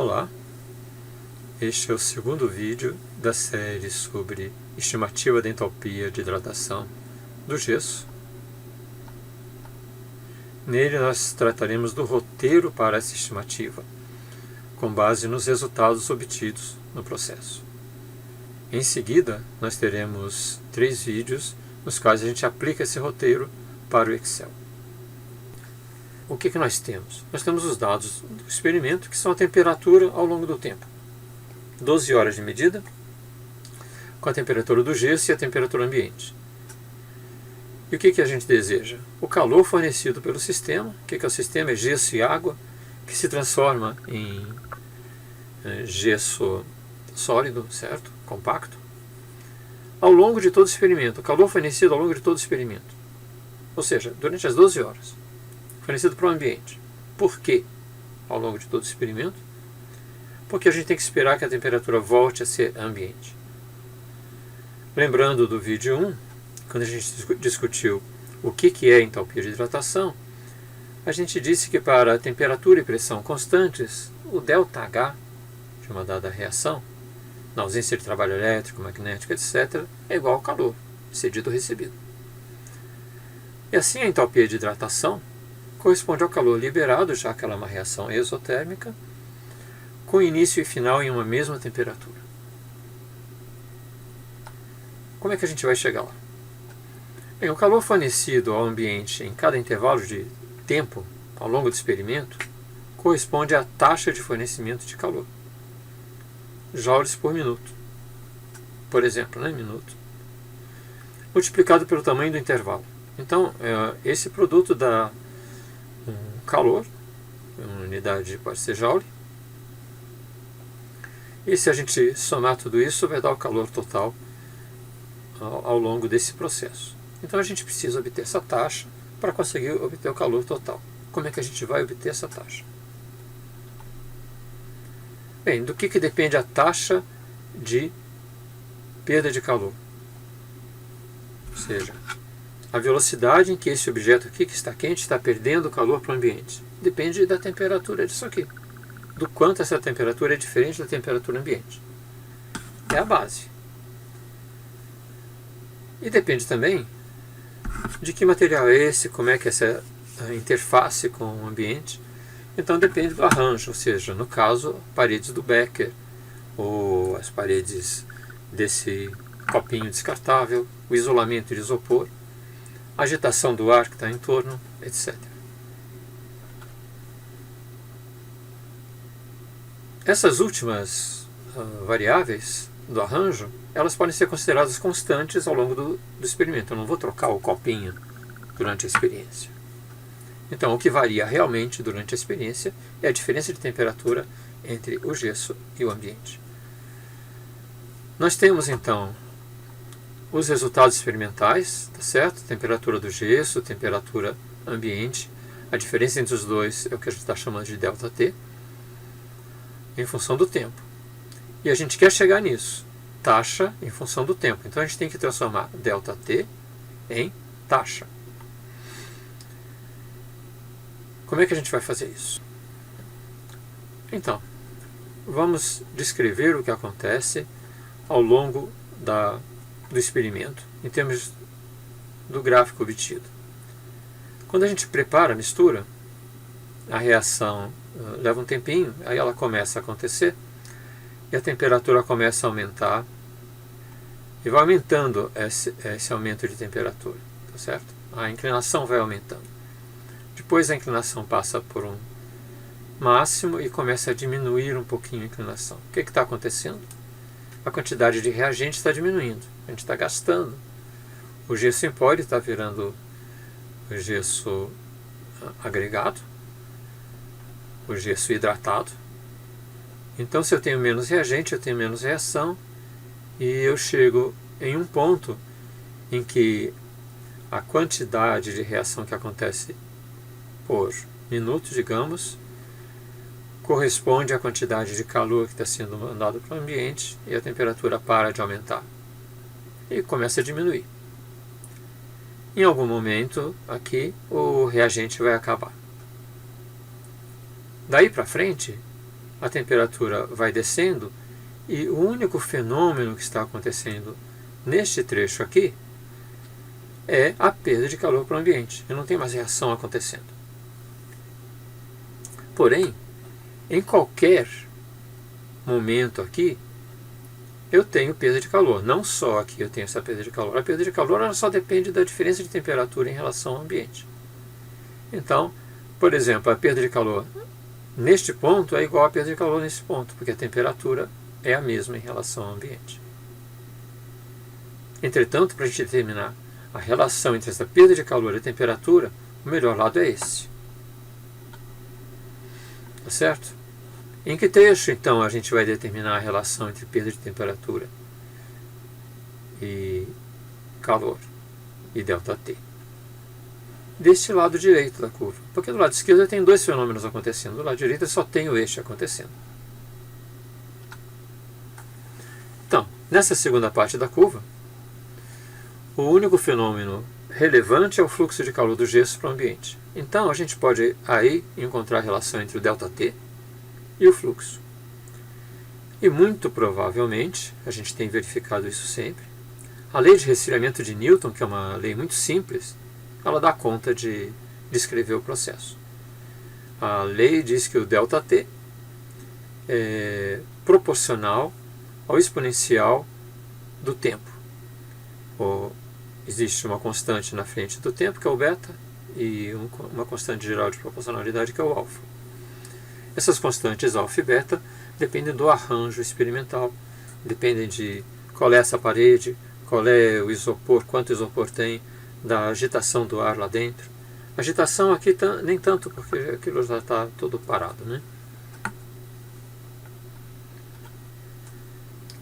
Olá, este é o segundo vídeo da série sobre estimativa da entalpia de hidratação do gesso. Nele nós trataremos do roteiro para essa estimativa, com base nos resultados obtidos no processo. Em seguida, nós teremos 3 vídeos nos quais a gente aplica esse roteiro para o Excel. O que nós temos? Nós temos os dados do experimento, que são a temperatura ao longo do tempo. 12 horas de medida, com a temperatura do gesso e a temperatura ambiente. E o que a gente deseja? O calor fornecido pelo sistema. O que é o sistema? É gesso e água, que se transforma em gesso sólido, certo? Compacto. Ao longo de todo o experimento. O calor fornecido ao longo de todo o experimento. Ou seja, durante as 12 horas. Fornecido para o ambiente. Por quê? Ao longo de todo o experimento? Porque a gente tem que esperar que a temperatura volte a ser ambiente. Lembrando do vídeo 1, quando a gente discutiu o que é entalpia de hidratação, a gente disse que para a temperatura e pressão constantes, o ΔH de uma dada reação, na ausência de trabalho elétrico, magnético, etc., é igual ao calor, cedido ou recebido. E assim a entalpia de hidratação corresponde ao calor liberado, já que ela é uma reação exotérmica, com início e final em uma mesma temperatura. Como é que a gente vai chegar lá? Bem, o calor fornecido ao ambiente em cada intervalo de tempo ao longo do experimento corresponde à taxa de fornecimento de calor. Joules por minuto. Por exemplo, minuto. Multiplicado pelo tamanho do intervalo. Então, esse produto dá um calor, uma unidade pode ser joule, e se a gente somar tudo isso, vai dar o calor total ao longo desse processo. Então a gente precisa obter essa taxa para conseguir obter o calor total. Como é que a gente vai obter essa taxa? Bem, do que depende a taxa de perda de calor? Ou seja, a velocidade em que esse objeto aqui, que está quente, está perdendo calor para o ambiente. Depende da temperatura disso aqui. Do quanto essa temperatura é diferente da temperatura ambiente. É a base. E depende também de que material é esse, como é que é essa interface com o ambiente. Então depende do arranjo, ou seja, no caso, paredes do Becker, ou as paredes desse copinho descartável, o isolamento de isopor, a agitação do ar que está em torno, etc. Essas últimas variáveis do arranjo, elas podem ser consideradas constantes ao longo do experimento. Eu não vou trocar o copinho durante a experiência. Então, o que varia realmente durante a experiência é a diferença de temperatura entre o gesso e o ambiente. Nós temos, então, os resultados experimentais, tá certo? Temperatura do gesso, temperatura ambiente. A diferença entre os dois é o que a gente está chamando de ΔT, em função do tempo. E a gente quer chegar nisso, taxa em função do tempo. Então a gente tem que transformar ΔT em taxa. Como é que a gente vai fazer isso? Então, vamos descrever o que acontece ao longo do experimento, em termos do gráfico obtido. Quando a gente prepara a mistura, a reação leva um tempinho, aí ela começa a acontecer, e a temperatura começa a aumentar, e vai aumentando esse aumento de temperatura, tá certo? A inclinação vai aumentando. Depois a inclinação passa por um máximo e começa a diminuir um pouquinho a inclinação. O que está acontecendo? A quantidade de reagente está diminuindo, a gente está gastando. O gesso em pó está virando o gesso agregado, o gesso hidratado. Então, se eu tenho menos reagente, eu tenho menos reação, e eu chego em um ponto em que a quantidade de reação que acontece por minuto, digamos, corresponde à quantidade de calor que está sendo mandado para o ambiente, e a temperatura para de aumentar e começa a diminuir. Em algum momento aqui o reagente vai acabar. Daí para frente a temperatura vai descendo e o único fenômeno que está acontecendo neste trecho aqui é a perda de calor para o ambiente. E não tem mais reação acontecendo. Porém, em qualquer momento aqui, eu tenho perda de calor. Não só aqui eu tenho essa perda de calor. A perda de calor ela só depende da diferença de temperatura em relação ao ambiente. Então, por exemplo, a perda de calor neste ponto é igual à perda de calor nesse ponto, porque a temperatura é a mesma em relação ao ambiente. Entretanto, para a gente determinar a relação entre essa perda de calor e a temperatura, o melhor lado é esse. Tá certo? Em que trecho, então, a gente vai determinar a relação entre perda de temperatura e calor e ΔT? Deste lado direito da curva. Porque do lado esquerdo tem dois fenômenos acontecendo. Do lado direito só tem o eixo acontecendo. Então, nessa segunda parte da curva, o único fenômeno relevante é o fluxo de calor do gesso para o ambiente. Então, a gente pode aí encontrar a relação entre o ΔT e o fluxo. E muito provavelmente, a gente tem verificado isso sempre, a lei de resfriamento de Newton, que é uma lei muito simples, ela dá conta de descrever o processo. A lei diz que o ΔT é proporcional ao exponencial do tempo. Existe uma constante na frente do tempo, que é o beta, e uma constante geral de proporcionalidade, que é o alfa. Essas constantes alfa e beta dependem do arranjo experimental, dependem de qual é essa parede, qual é o isopor, quanto isopor tem, da agitação do ar lá dentro. Agitação aqui nem tanto, porque aquilo já está todo parado, né?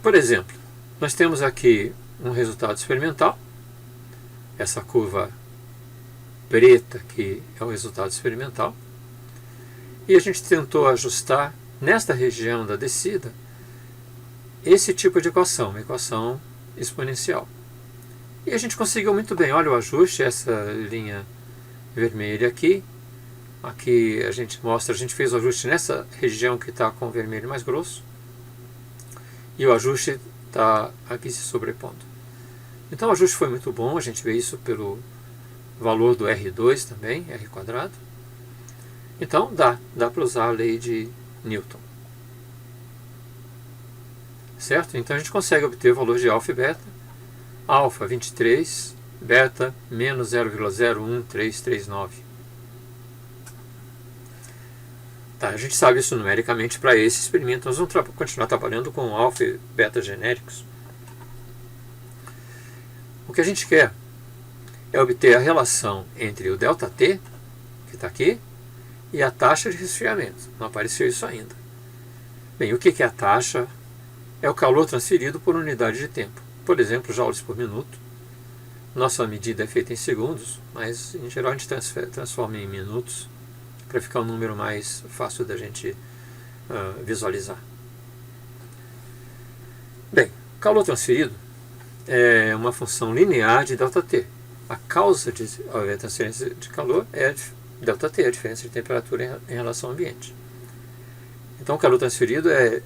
Por exemplo, nós temos aqui um resultado experimental, essa curva preta que é o resultado experimental, e a gente tentou ajustar nesta região da descida esse tipo de equação, uma equação exponencial. E a gente conseguiu muito bem. Olha o ajuste, essa linha vermelha aqui. Aqui a gente mostra, a gente fez o ajuste nessa região que está com o vermelho mais grosso. E o ajuste está aqui se sobrepondo. Então o ajuste foi muito bom, a gente vê isso pelo valor do R2 também, R quadrado. Então dá para usar a lei de Newton. Certo? Então a gente consegue obter o valor de alfa e beta. Alfa 23, beta menos 0,01339. Tá, a gente sabe isso numericamente para esse experimento. Nós vamos continuar trabalhando com alfa e beta genéricos. O que a gente quer é obter a relação entre o ΔT, que está aqui, e a taxa de resfriamento. Não apareceu isso ainda. Bem, o que é a taxa? É o calor transferido por unidade de tempo. Por exemplo, joules por minuto. Nossa medida é feita em segundos, mas em geral a gente transforma em minutos para ficar um número mais fácil da gente visualizar. Bem, calor transferido é uma função linear de ΔT. A causa de transferência de calor é ΔT, a diferença de temperatura em relação ao ambiente. Então o calor transferido é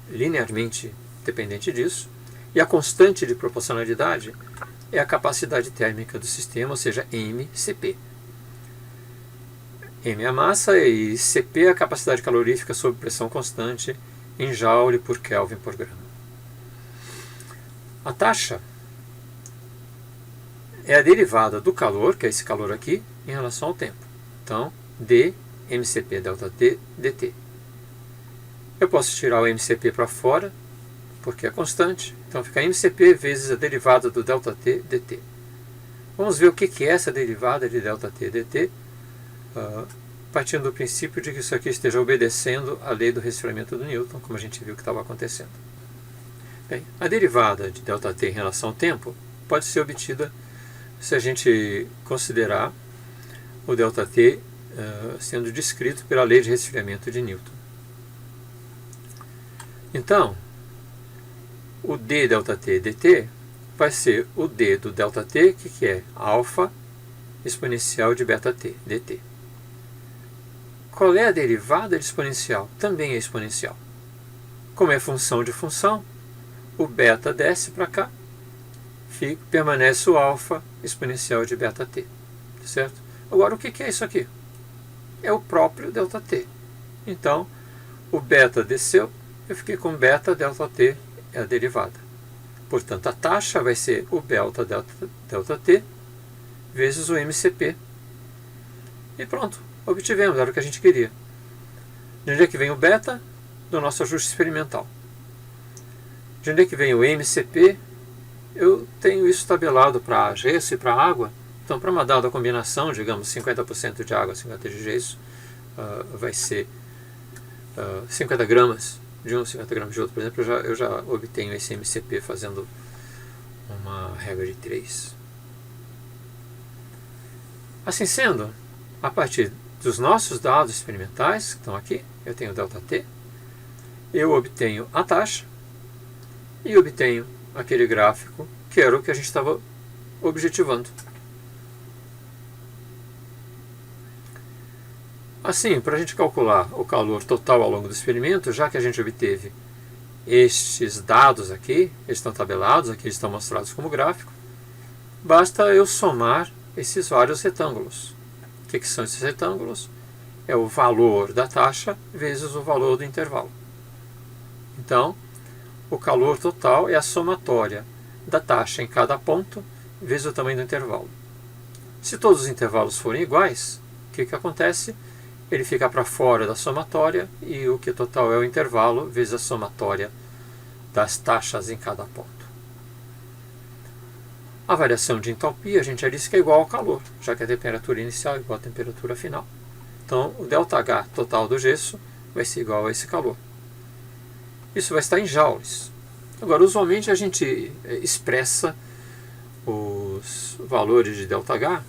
linearmente dependente disso, e a constante de proporcionalidade é a capacidade térmica do sistema, ou seja, mCp. M é a massa e Cp é a capacidade calorífica sob pressão constante em joule por Kelvin por grama. A taxa é a derivada do calor, que é esse calor aqui, em relação ao tempo. Então, d mCp ΔT dt. Eu posso tirar o mCp para fora, porque é constante. Então fica mCp vezes a derivada do ΔT dt. Vamos ver o que é essa derivada de ΔT dt, partindo do princípio de que isso aqui esteja obedecendo à lei do resfriamento do Newton, como a gente viu que estava acontecendo. Bem, a derivada de ΔT em relação ao tempo pode ser obtida se a gente considerar o ΔT sendo descrito pela lei de resfriamento de Newton. Então, o d ΔT dt vai ser o d do ΔT, que é alfa exponencial de beta t dt. Qual é a derivada de exponencial? Também é exponencial. Como é função de função, o beta desce para cá, permanece o alfa exponencial de beta t. Certo? Agora, o que é isso aqui? É o próprio ΔT. Então, o beta desceu, eu fiquei com beta ΔT, é a derivada. Portanto, a taxa vai ser o beta ΔT vezes o MCP. E pronto, obtivemos, era o que a gente queria. De onde é que vem o beta? Do nosso ajuste experimental. De onde é que vem o MCP? Eu tenho isso tabelado para gesso e para água. Então, para uma dada combinação, digamos 50% de água, 50% de gesso, vai ser 50 gramas de um, 50 gramas de outro. Por exemplo, eu já obtenho esse MCP fazendo uma regra de 3. Assim sendo, a partir dos nossos dados experimentais, que estão aqui, eu tenho ΔT, eu obtenho a taxa e obtenho aquele gráfico que era o que a gente estava objetivando. Assim, para a gente calcular o calor total ao longo do experimento, já que a gente obteve estes dados aqui, eles estão tabelados, aqui eles estão mostrados como gráfico, basta eu somar esses vários retângulos. O que são esses retângulos? É o valor da taxa vezes o valor do intervalo. Então, o calor total é a somatória da taxa em cada ponto vezes o tamanho do intervalo. Se todos os intervalos forem iguais, o que acontece? Ele fica para fora da somatória e o Q total é o intervalo vezes a somatória das taxas em cada ponto. A variação de entalpia a gente já disse que é igual ao calor, já que a temperatura inicial é igual à temperatura final. Então, o ΔH total do gesso vai ser igual a esse calor. Isso vai estar em joules. Agora, usualmente a gente expressa os valores de ΔH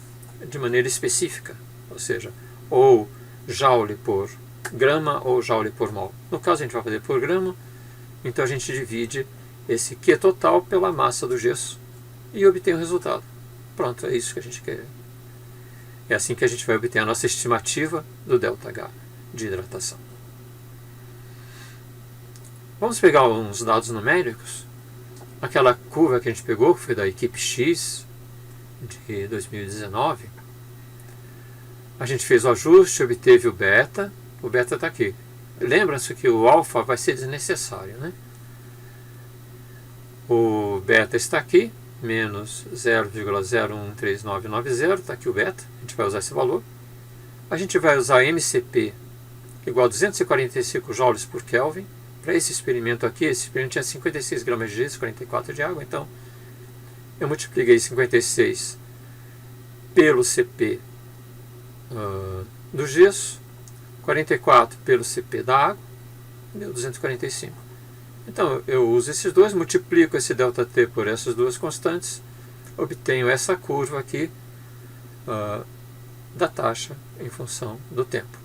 de maneira específica, ou seja, ou joule por grama ou joule por mol. No caso, a gente vai fazer por grama, então a gente divide esse Q total pela massa do gesso e obtém o resultado. Pronto, é isso que a gente quer. É assim que a gente vai obter a nossa estimativa do ΔH de hidratação. Vamos pegar uns dados numéricos. Aquela curva que a gente pegou, que foi da equipe X de 2019, a gente fez o ajuste, obteve o beta está aqui. Lembra-se que o alfa vai ser desnecessário, né? O beta está aqui, menos 0,013990, está aqui o beta, a gente vai usar esse valor. A gente vai usar MCP igual a 245 joules por Kelvin. Para esse experimento aqui, esse experimento tinha 56 gramas de gesso, 44 de água, então eu multipliquei 56 pelo CP do gesso, 44 pelo CP da água, deu 245. Então eu uso esses dois, multiplico esse ΔT por essas duas constantes, obtenho essa curva aqui da taxa em função do tempo.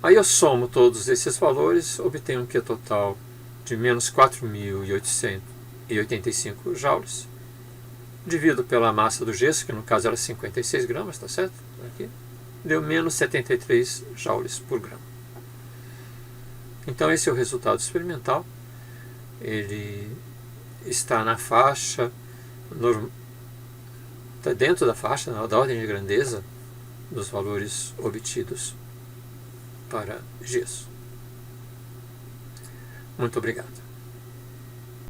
Aí eu somo todos esses valores, obtenho um Q total de menos 4.885 joules, divido pela massa do gesso, que no caso era 56 gramas, tá certo? Aqui, deu menos 73 joules por grama. Então esse é o resultado experimental. Ele está na faixa, está dentro da faixa, da ordem de grandeza dos valores obtidos para gesso. Muito obrigado.